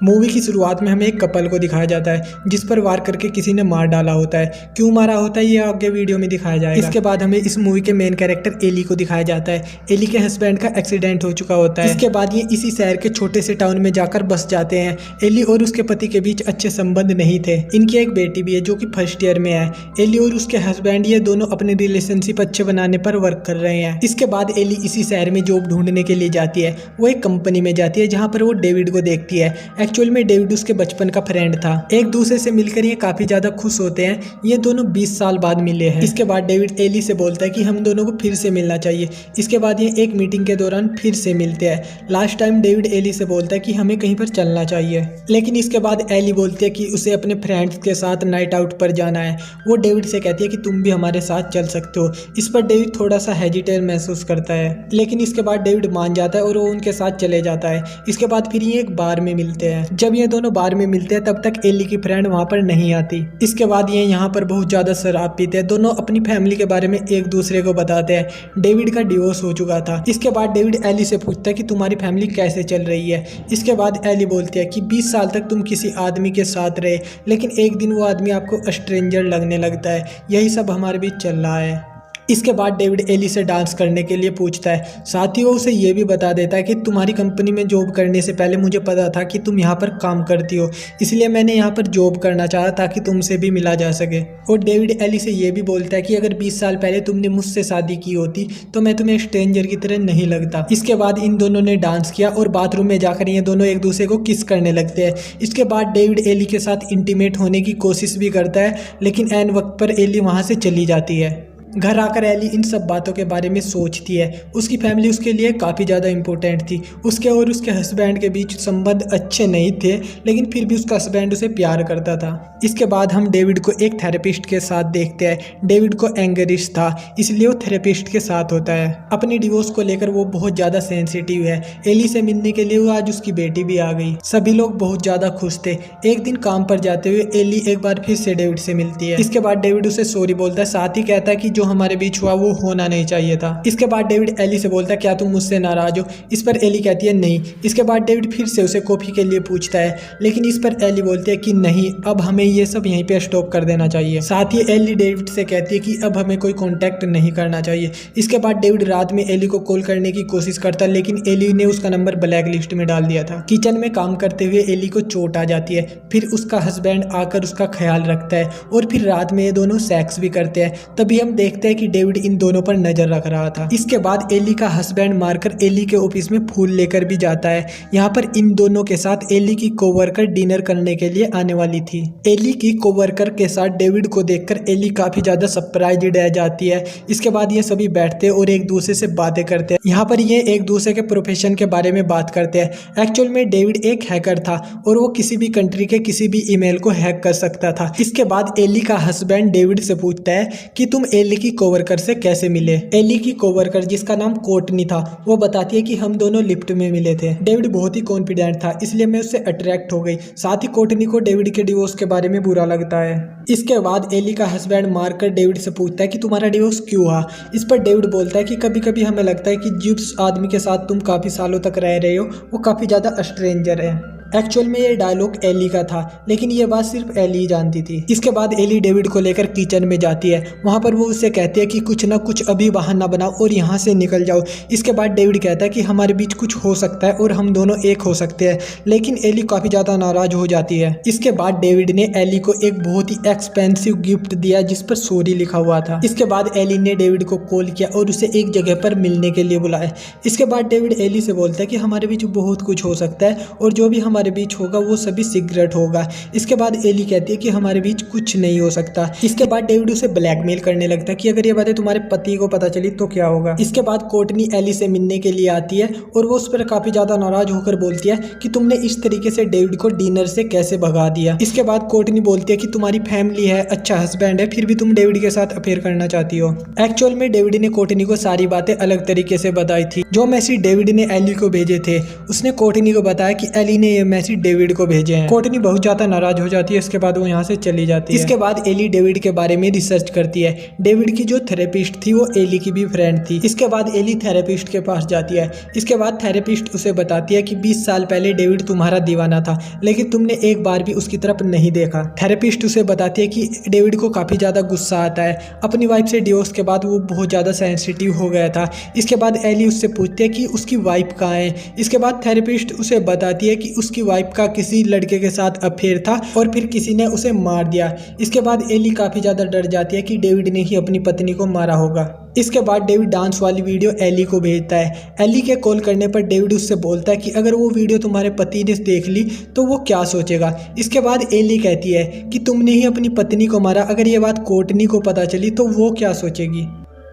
Movie की शुरुआत में हमें एक कपल को दिखाया जाता है जिस पर वार करके किसी ने मार डाला होता है। क्यों मारा होता है ये आगे वीडियो में दिखाया जाएगा। इसके बाद हमें इस मूवी के मेन कैरेक्टर एली को दिखाया जाता है। एली के हस्बैंड का एक्सीडेंट हो चुका होता है। इसके बाद ये इसी शहर के छोटे से टाउन में जाकर बस जाते हैं। एली और उसके पति के बीच अच्छे संबंध नहीं थे। इनकी एक बेटी भी है जो कि फर्स्ट ईयर में है। एली और उसके हस्बैंड ये दोनों अपने रिलेशनशिप अच्छे बनाने पर वर्क कर रहे हैं। इसके बाद एली इसी शहर में जॉब ढूंढने के लिए जाती है। वो एक कंपनी में जाती है जहाँ पर वो डेविड को देखती है। एक्चुअल में डेविड उसके बचपन का फ्रेंड था। एक दूसरे से मिलकर ये काफी ज्यादा खुश होते हैं। ये दोनों 20 साल बाद मिले हैं। इसके बाद डेविड एली से बोलता है कि हम दोनों को फिर से मिलना चाहिए। इसके बाद ये एक मीटिंग के दौरान फिर से मिलते हैं। लास्ट टाइम डेविड एली से बोलता है कि हमें कहीं पर चलना चाहिए, लेकिन इसके बाद एली बोलती है कि उसे अपने फ्रेंड्स के साथ नाइट आउट पर जाना है। वो डेविड से कहती है कि तुम भी हमारे साथ चल सकते हो। इस पर डेविड थोड़ा सा हेजिटेट महसूस करता है, लेकिन इसके बाद डेविड मान जाता है और वो उनके साथ चले जाता है। इसके बाद फिर ये एक बार में मिलते हैं। जब ये दोनों बार में मिलते हैं तब तक एली की फ्रेंड वहां पर नहीं आती। इसके बाद ये यहाँ पर बहुत ज्यादा शराब पीते हैं। दोनों अपनी फैमिली के बारे में एक दूसरे को बताते हैं। डेविड का डिवोर्स हो चुका था। इसके बाद डेविड एली से पूछता है कि तुम्हारी फैमिली कैसे चल रही है। इसके बाद एली बोलती है कि 20 साल तक तुम किसी आदमी के साथ रहे, लेकिन एक दिन वो आदमी आपको स्ट्रेंजर लगने लगता है। यही सब हमारे बीच चल रहा है। इसके बाद डेविड एली से डांस करने के लिए पूछता है। साथ ही वो उसे ये भी बता देता है कि तुम्हारी कंपनी में जॉब करने से पहले मुझे पता था कि तुम यहाँ पर काम करती हो, इसलिए मैंने यहाँ पर जॉब करना चाहा ताकि तुमसे भी मिला जा सके। और डेविड एली से ये भी बोलता है कि अगर 20 साल पहले तुमने मुझसे शादी की होती तो मैं तुम्हें स्ट्रेंजर की तरह नहीं लगता। इसके बाद इन दोनों ने डांस किया और बाथरूम में जाकर ये दोनों एक दूसरे को किस करने लगते हैं। इसके बाद डेविड एली के साथ इंटीमेट होने की कोशिश भी करता है, लेकिन ऐन वक्त पर एली वहाँ से चली जाती है। घर आकर एली इन सब बातों के बारे में सोचती है। उसकी फैमिली उसके लिए काफ़ी ज़्यादा इम्पोर्टेंट थी। उसके और उसके हस्बैंड के बीच संबंध अच्छे नहीं थे, लेकिन फिर भी उसका हस्बैंड उसे प्यार करता था। इसके बाद हम डेविड को एक थेरेपिस्ट के साथ देखते हैं। डेविड को एंगरिश था, इसलिए वो थेरेपिस्ट के साथ होता है। अपनी डिवोर्स को लेकर वो बहुत ज़्यादा सेंसिटिव है। एली से मिलने के लिए वो आज उसकी बेटी भी आ गई। सभी लोग बहुत ज़्यादा खुश थे। एक दिन काम पर जाते हुए एली एक बार फिर से डेविड से मिलती है। इसके बाद डेविड उसे सॉरी बोलता है, साथ ही कहता है कि जो हमारे बीच हुआ वो होना नहीं चाहिए था। इसके बाद डेविड एली से बोलता है, क्या तुम मुझसे नाराज हो? इस पर एली कहती है नहीं। इसके बाद डेविड फिर से उसे कॉफी के लिए पूछता है, लेकिन इस पर एली बोलती है कि नहीं, अब हमें ये सब यहीं पे स्टॉप कर देना चाहिए। साथ ही एली डेविड से कहती है कि अब हमें कोई कांटेक्ट नहीं करना चाहिए। इसके बाद डेविड रात में एली को कॉल करने की कोशिश करता है, लेकिन एली ने उसका नंबर ब्लैक लिस्ट में डाल दिया था। किचन में काम करते हुए एली को चोट आ जाती है। फिर उसका हस्बैंड आकर उसका ख्याल रखता है और फिर रात में ये दोनों सेक्स भी करते हैं। तभी हम देखते हैं कि डेविड इन दोनों पर नजर रख रहा था। इसके बाद एली का हस्बैंड मारकर एली के ऑफिस में फूल लेकर भी जाता है। यहाँ पर इन दोनों के साथ एली की कोवर्कर डिनर करने के लिए आने वाली थी। एली की कोवर्कर के साथ डेविड को देखकर एली काफी ज्यादा सरप्राइज्ड रह जाती है। इसके बाद ये सभी बैठते हैं और एक दूसरे से बातें करते हैं। यहाँ पर ये एक दूसरे के प्रोफेशन के बारे में बात करते हैं। एक्चुअल में डेविड एक हैकर था और वो किसी भी कंट्री के किसी भी ईमेल को हैक कर सकता था। इसके बाद एली का हस्बैंड डेविड से पूछता है कि तुम एली की कोवर्कर से कैसे मिले। एली की कोवर्कर जिसका नाम कोर्टनी था, वो बताती है कि हम दोनों लिफ्ट में मिले थे। डेविड बहुत ही कॉन्फिडेंट था, इसलिए मैं उससे अट्रैक्ट हो गई। साथ ही कोर्टनी को डेविड के डिवोर्स के बारे में बुरा लगता है। इसके बाद एली का हस्बैंड मारकर डेविड से पूछता है कि तुम्हारा डिवोर्स क्यों हुआ। इस पर डेविड बोलता है कि कभी कभी हमें लगता है कि जिस आदमी के साथ तुम काफी सालों तक रह रहे हो वो काफी ज्यादा स्ट्रेंजर है। एक्चुअल में ये डायलॉग एली का था, लेकिन ये बात सिर्फ एली ही जानती थी। इसके बाद एली डेविड को लेकर किचन में जाती है। वहाँ पर वो उससे कहती है कि कुछ ना कुछ अभी बहाना बनाओ और यहाँ से निकल जाओ। इसके बाद डेविड कहता है कि हमारे बीच कुछ हो सकता है और हम दोनों एक हो सकते हैं, लेकिन एली काफ़ी ज़्यादा नाराज हो जाती है। इसके बाद डेविड ने एली को एक बहुत ही एक्सपेंसिव गिफ्ट दिया जिस पर सॉरी लिखा हुआ था। इसके बाद एली ने डेविड को कॉल किया और उसे एक जगह पर मिलने के लिए बुलाया। इसके बाद डेविड एली से बोलता है कि हमारे बीच बहुत कुछ हो सकता है और जो भी हमारे बीच होगा वो सभी सिगरेट होगा। इसके बाद एली कहती है कि हमारे बीच कुछ नहीं हो सकता। इसके बाद डेविड उसे ब्लैकमेल करने लगता है कि अगर ये बातें तुम्हारे पति को पता चली तो क्या होगा। इसके बाद कोर्टनी एली से मिलने के लिए आती है और वो उस पर काफी ज्यादा नाराज होकर बोलती है कि तुमने इस तरीके से डेविड को डिनर से कैसे भगा दिया। इसके बाद कोर्टनी बोलती है कि तुम्हारी फैमिली है, अच्छा हस्बैंड है, फिर भी तुम डेविड के साथ अफेयर करना चाहती हो। एक्चुअल में डेविड ने कोर्टनी को सारी बातें अलग तरीके से बताई थी। जो मैसेज डेविड ने एली को भेजे थे उसने कोर्टनी को बताया कि एली ने ये मैसेज डेविड को भेजे हैं। कोर्टनी बहुत ज्यादा नाराज हो जाती है। इसके बाद वो यहाँ से चली जाती है। इसके बाद एली डेविड के बारे में रिसर्च करती है। डेविड की जो थेरेपिस्ट थी वो एली की भी फ्रेंड थी। इसके बाद एली थेरेपिस्ट के पास जाती है। इसके बाद थेरेपिस्ट उसे बताती है कि 20 साल पहले डेविड तुम्हारा दीवाना था, लेकिन तुमने एक बार भी उसकी तरफ नहीं देखा। थेरेपिस्ट उसे बताती है कि डेविड को काफी ज्यादा गुस्सा आता है। अपनी वाइफ से डिवोर्स के बाद वो बहुत ज्यादा सेंसिटिव हो गया था। इसके बाद एली उससे पूछती है कि उसकी वाइफ कहाँ है। इसके बाद थेरेपिस्ट उसे बताती है कि उसकी वाइफ का किसी लड़के के साथ अफेयर था और फिर किसी ने उसे मार दिया। इसके बाद एली काफी ज्यादा डर जाती है कि डेविड ने ही अपनी पत्नी को मारा होगा। इसके बाद डेविड डांस वाली वीडियो एली को भेजता है। एली के कॉल करने पर डेविड उससे बोलता है कि अगर वो वीडियो तुम्हारे पति ने देख ली तो वो क्या सोचेगा। इसके बाद एली कहती है कि तुमने ही अपनी पत्नी को मारा, अगर ये बात कोर्टनी को पता चली तो वो क्या सोचेगी।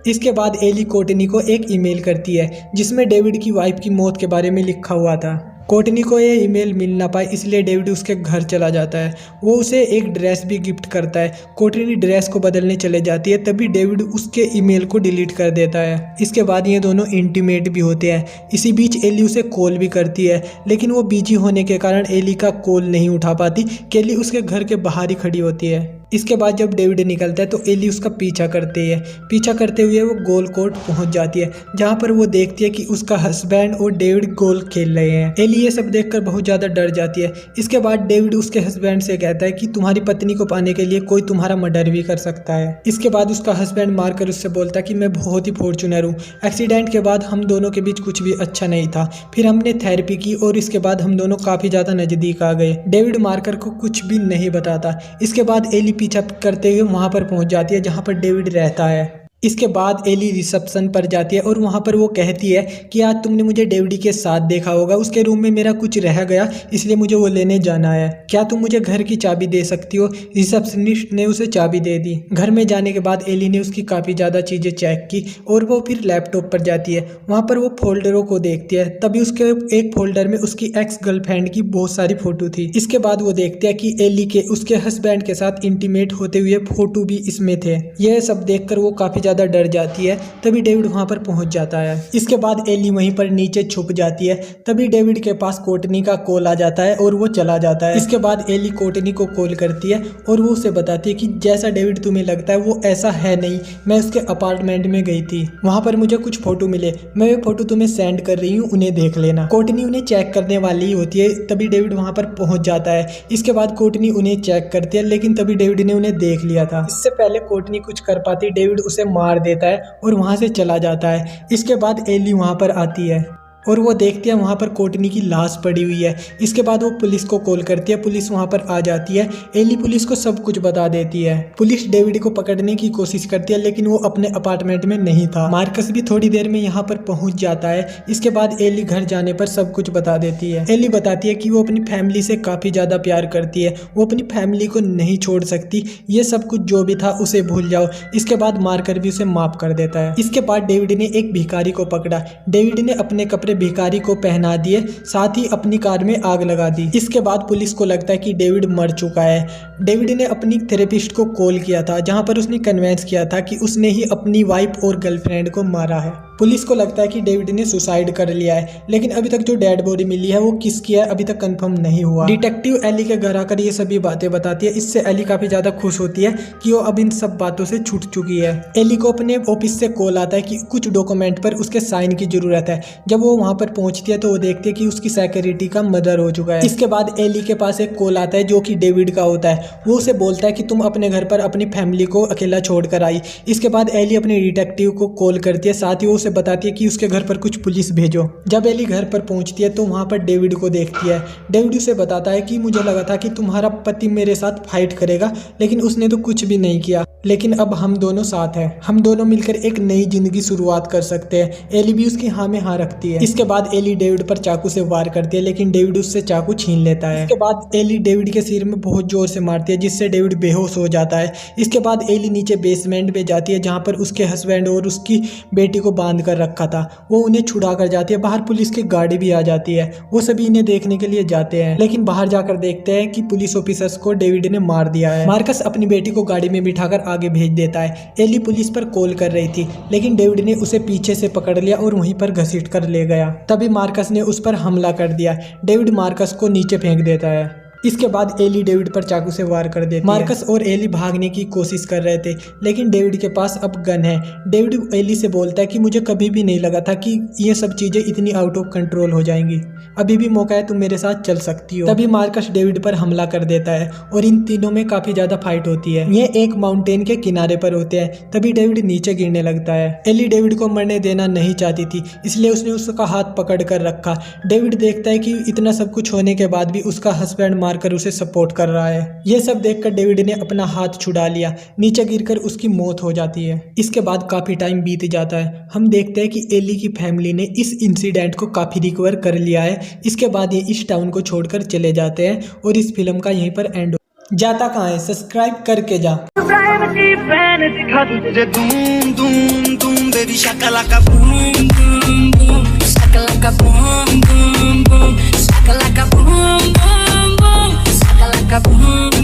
इसके बाद एली कोर्टनी को एक ईमेल करती है जिसमें डेविड की वाइफ की मौत के बारे में लिखा हुआ था। कोर्टनी को ये ईमेल मिल ना पाए इसलिए डेविड उसके घर चला जाता है। वो उसे एक ड्रेस भी गिफ्ट करता है। कोर्टनी ड्रेस को बदलने चले जाती है, तभी डेविड उसके ईमेल को डिलीट कर देता है। इसके बाद ये दोनों इंटीमेट भी होते हैं। इसी बीच एली उसे कॉल भी करती है, लेकिन वो बिजी होने के कारण एली का कॉल नहीं उठा पाती। केली उसके घर के बाहर ही खड़ी होती है। इसके बाद जब डेविड निकलता है तो एली उसका पीछा करते हुए वो गोल कोर्ट पहुंच जाती है, जहां पर वो देखती है कि उसका हस्बैंड और डेविड गोल खेल रहे हैं। एली ये सब देखकर बहुत ज़्यादा डर जाती है। इसके बाद डेविड उसके हस्बैंड से कहता है कि तुम्हारी पत्नी को पाने के लिए कोई तुम्हारा मर्डर भी कर सकता है। इसके बाद उसका हस्बैंड मारकर उससे बोलता है कि मैं बहुत ही फॉर्चूनर हूँ, एक्सीडेंट के बाद हम दोनों के बीच कुछ भी अच्छा नहीं था, फिर हमने थेरेपी की और इसके बाद हम दोनों काफ़ी ज़्यादा नज़दीक आ गए। डेविड मारकर को कुछ भी नहीं बताता। इसके बाद एली पीछा करते हुए वहां पर पहुंच जाती है जहां पर डेविड रहता है। इसके बाद एली रिसेप्शन पर जाती है और वहाँ पर वो कहती है कि आज तुमने मुझे डेविड के साथ देखा होगा, उसके रूम में मेरा कुछ रह गया इसलिए मुझे वो लेने जाना है, क्या तुम मुझे घर की चाबी दे सकती हो। रिसेप्शनिस्ट ने उसे चाबी दे दी। घर में जाने के बाद एली ने उसकी काफ़ी ज़्यादा चीज़ें चेक की और वो फिर लैपटॉप पर जाती है। वहाँ पर वो फोल्डरों को देखती है, तभी उसके एक फोल्डर में उसकी एक्स गर्लफ्रेंड की बहुत सारी फोटो थी। इसके बाद वो देखते हैं कि एली के उसके हस्बैंड के साथ इंटीमेट होते हुए फोटो भी इसमें थे। यह सब देखकर वो काफ़ी ज़्यादा डर जाती है। तभी डेविड वहां पर पहुंच जाता है। इसके बाद एली वहीं पर नीचे छुप जाती है। तभी डेविड के पास कोर्टनी का कॉल आ जाता है और वो चला जाता है। इसके बाद एली कोर्टनी को कॉल करती है और वो उसे बताती है कि जैसा डेविड तुम्हें लगता है वो ऐसा है नहीं, मैं उसके अपार्टमेंट में गई थी, वहां पर मुझे कुछ फोटो मिले, मैं वो फोटो तुम्हें सेंड कर रही हूँ, उन्हें देख लेना। कोर्टनी उन्हें चेक करने वाली होती है, तभी डेविड वहां पर पहुंच जाता है। इसके बाद कोर्टनी उन्हें चेक करती है, लेकिन तभी डेविड ने उन्हें देख लिया था। इससे पहले कोर्टनी कुछ कर पाती, डेविड उसे मार देता है और वहां से चला जाता है। इसके बाद एली वहां पर आती है और वो देखती है वहाँ पर कोर्टनी की लाश पड़ी हुई है। इसके बाद वो पुलिस को कॉल करती है, पुलिस वहाँ पर आ जाती है। एली पुलिस को सब कुछ बता देती है। पुलिस डेविड को पकड़ने की कोशिश करती है, लेकिन वो अपने अपार्टमेंट में नहीं था। मार्कस भी थोड़ी देर में यहाँ पर पहुँच जाता है। इसके बाद एली घर जाने पर सब कुछ बता देती है। एली बताती है कि वो अपनी फैमिली से काफ़ी ज़्यादा प्यार करती है, वो अपनी फैमिली को नहीं छोड़ सकती, ये सब कुछ जो भी था उसे भूल जाओ। इसके बाद मारकर भी उसे माफ कर देता है। इसके बाद डेविड ने एक भिखारी को पकड़ा। डेविड ने अपने कपड़े भिखारी को पहना दिए, साथ ही अपनी कार में आग लगा दी। इसके बाद पुलिस को लगता है कि डेविड मर चुका है। डेविड ने अपनी थेरेपिस्ट को कॉल किया था, जहां पर उसने कन्विंस किया था कि उसने ही अपनी वाइफ और गर्लफ्रेंड को मारा है। पुलिस को लगता है कि डेविड ने सुसाइड कर लिया है, लेकिन अभी तक जो डेड बॉडी मिली है वो किसकी है अभी तक कंफर्म नहीं हुआ। डिटेक्टिव एली के घर आकर ये सभी बातें बताती है। इससे एली काफी ज्यादा खुश होती है कि वो अब इन सब बातों से छूट चुकी है। एली को अपने ऑफिस से कॉल आता है कि कुछ डॉक्यूमेंट पर उसके साइन की जरूरत है। जब वो वहां पर पहुंचती है तो वो देखती है कि उसकी सिक्योरिटी का मर्डर हो चुका है। इसके बाद एली के पास एक कॉल आता है जो कि डेविड का होता है। वो उसे बोलता है कि तुम अपने घर पर अपनी फैमिली को अकेला छोड़कर आई। इसके बाद एली अपने डिटेक्टिव को कॉल करती है, साथ ही वो उसे बताती है कि उसके घर पर कुछ पुलिस भेजो। जब एली घर पर पहुंचती है तो वहां पर डेविड को देखती है। डेविड उसे बताता है कि मुझे लगा था कि तुम्हारा पति मेरे साथ फाइट करेगा, लेकिन उसने तो कुछ भी नहीं किया, लेकिन अब हम दोनों साथ हैं, हम दोनों मिलकर एक नई जिंदगी शुरुआत कर सकते हैं। एली भी उसकी हाँ में हाँ रखती है। इसके बाद एली डेविड पर चाकू से वार करती है, लेकिन डेविड उससे चाकू छीन लेता है। इसके बाद एली डेविड के सिर में बहुत जोर से मारती है, जिससे डेविड बेहोश हो जाता है। इसके बाद एली नीचे बेसमेंट में जाती है, जहाँ पर उसके हस्बैंड और उसकी बेटी को बांध बंद कर रखा था वो उन्हें छुड़ा कर जाती है। बाहर पुलिस की गाड़ी भी आ जाती है, वो सभी इन्हें देखने के लिए जाते हैं, लेकिन बाहर जाकर देखते हैं कि पुलिस ऑफिसर्स को डेविड ने मार दिया है। मार्कस अपनी बेटी को गाड़ी में बिठाकर आगे भेज देता है। एली पुलिस पर कॉल कर रही थी, लेकिन डेविड ने उसे पीछे से पकड़ लिया और वहीं पर घसीट कर ले गया। तभी मार्कस ने उस पर हमला कर दिया। डेविड मार्कस को नीचे फेंक देता है। इसके बाद एली डेविड पर चाकू से वार कर देती है। मार्कस और एली भागने की कोशिश कर रहे थे, लेकिन डेविड के पास अब गन है। डेविड एली से बोलता है कि मुझे कभी भी नहीं लगा था कि ये सब चीजें इतनी आउट ऑफ कंट्रोल हो जाएंगी। अभी भी मौका है, तुम मेरे साथ चल सकती हो। तभी मार्कस डेविड पर हमला कर देता है और इन तीनों में काफी ज्यादा फाइट होती है। ये एक माउंटेन के किनारे पर होते हैं। तभी डेविड नीचे गिरने लगता है। एली डेविड को मरने देना नहीं चाहती थी, इसलिए उसने उसका हाथ पकड़ कर रखा। डेविड देखता है कि इतना सब कुछ होने के बाद भी उसका हस्बैंड मारकर उसे सपोर्ट कर रहा है। यह सब देखकर डेविड ने अपना हाथ छुड़ा लिया। नीचे गिरकर उसकी मौत हो जाती है। इसके बाद काफी टाइम बीत जाता है। हम देखते हैं कि एली की फैमिली ने इस इंसिडेंट को काफी रिकवर कर लिया है। इसके बाद ये इस टाउन को छोड़कर चले जाते हैं और इस फिल्म का यहीं पर एंड जाता कहाँ है, सब्सक्राइब करके जा। Like a boom, boom, boom.